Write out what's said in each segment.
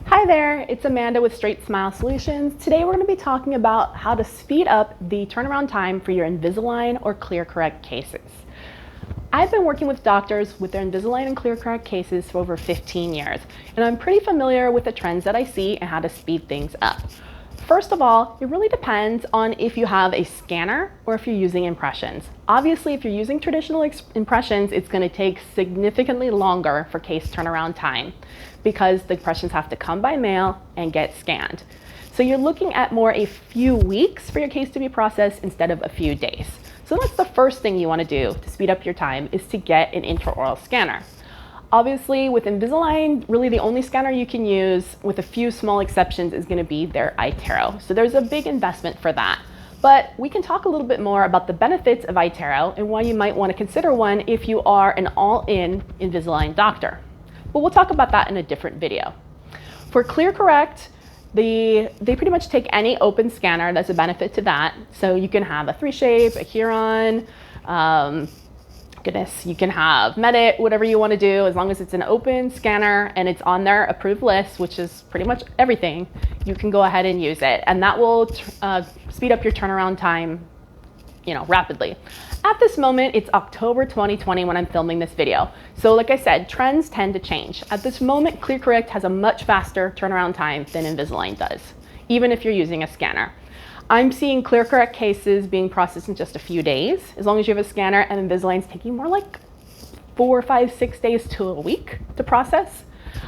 Hi there, it's Amanda with StraightSmile Solutions. Today we're going to be talking about how to speed up the turnaround time for your Invisalign or ClearCorrect cases. I've been working with doctors with their Invisalign and ClearCorrect cases for over 15 years, and I'm pretty familiar with the trends that I see and how to speed things up. First of all, it really depends on if you have a scanner or if you're using impressions. Obviously, if you're using traditional impressions, it's going to take significantly longer for case turnaround time because the impressions have to come by mail and get scanned. So you're looking at more a few weeks for your case to be processed instead of a few days. So that's the first thing you want to do to speed up your time, is to get an intraoral scanner. Obviously, with Invisalign, really the only scanner you can use, with a few small exceptions, is going to be their iTero. So there's a big investment for that. But we can talk a little bit more about the benefits of iTero and why you might want to consider one if you are an all-in Invisalign doctor. But we'll talk about that in a different video. For ClearCorrect, they pretty much take any open scanner. That's a benefit to that. So you can have a 3Shape, a Huron, you can have Medit, whatever you want to do, as long as it's an open scanner and it's on their approved list, which is pretty much everything, you can go ahead and use it. And that will speed up your turnaround time, rapidly. At this moment, it's October 2020 when I'm filming this video. So like I said, trends tend to change. At this moment, ClearCorrect has a much faster turnaround time than Invisalign does, even if you're using a scanner. I'm seeing ClearCorrect cases being processed in just a few days, as long as you have a scanner, and Invisalign's taking more like 4, 5, 6 days to a week to process.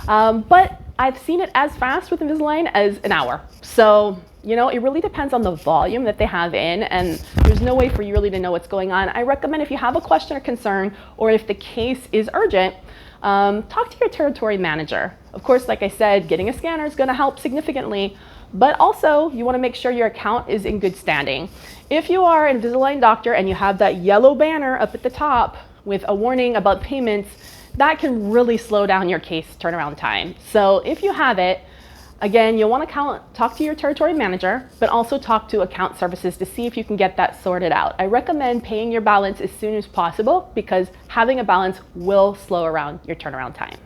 But I've seen it as fast with Invisalign as an hour. So, it really depends on the volume that they have in, and there's no way for you really to know what's going on. I recommend, if you have a question or concern, or if the case is urgent, talk to your territory manager. Of course, like I said, getting a scanner is going to help significantly. But also, you want to make sure your account is in good standing. If you are an Invisalign doctor and you have that yellow banner up at the top with a warning about payments, that can really slow down your case turnaround time. So if you have it, again, you'll want to talk to your territory manager, but also talk to account services to see if you can get that sorted out. I recommend paying your balance as soon as possible, because having a balance will slow around your turnaround time.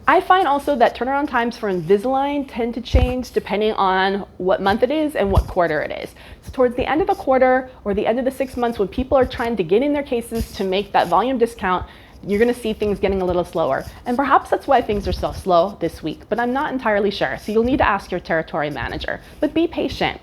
I find also that turnaround times for Invisalign tend to change depending on what month it is and what quarter it is. So towards the end of the quarter or the end of the 6 months, when people are trying to get in their cases to make that volume discount, you're going to see things getting a little slower. And perhaps that's why things are so slow this week, but I'm not entirely sure. So you'll need to ask your territory manager, but be patient.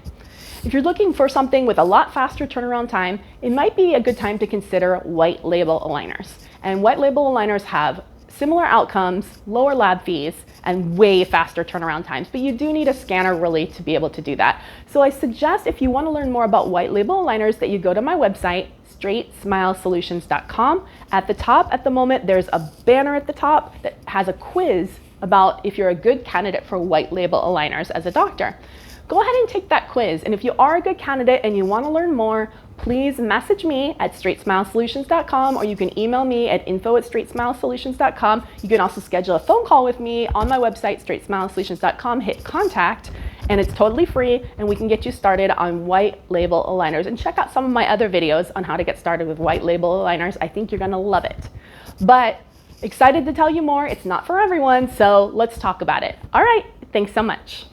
If you're looking for something with a lot faster turnaround time, it might be a good time to consider white label aligners. And white label aligners have similar outcomes, lower lab fees, and way faster turnaround times. But you do need a scanner really to be able to do that. So I suggest, if you want to learn more about white label aligners, that you go to my website, StraightSmileSolutions.com. At the top, at the moment, there's a banner at the top that has a quiz about if you're a good candidate for white label aligners as a doctor. Go ahead and take that quiz. And if you are a good candidate and you want to learn more, please message me at StraightSmileSolutions.com, or you can email me at info@StraightSmileSolutions.com. You can also schedule a phone call with me on my website, StraightSmileSolutions.com, hit contact, and it's totally free, and we can get you started on white label aligners. And check out some of my other videos on how to get started with white label aligners. I think you're gonna love it. But excited to tell you more. It's not for everyone, so let's talk about it. All right, thanks so much.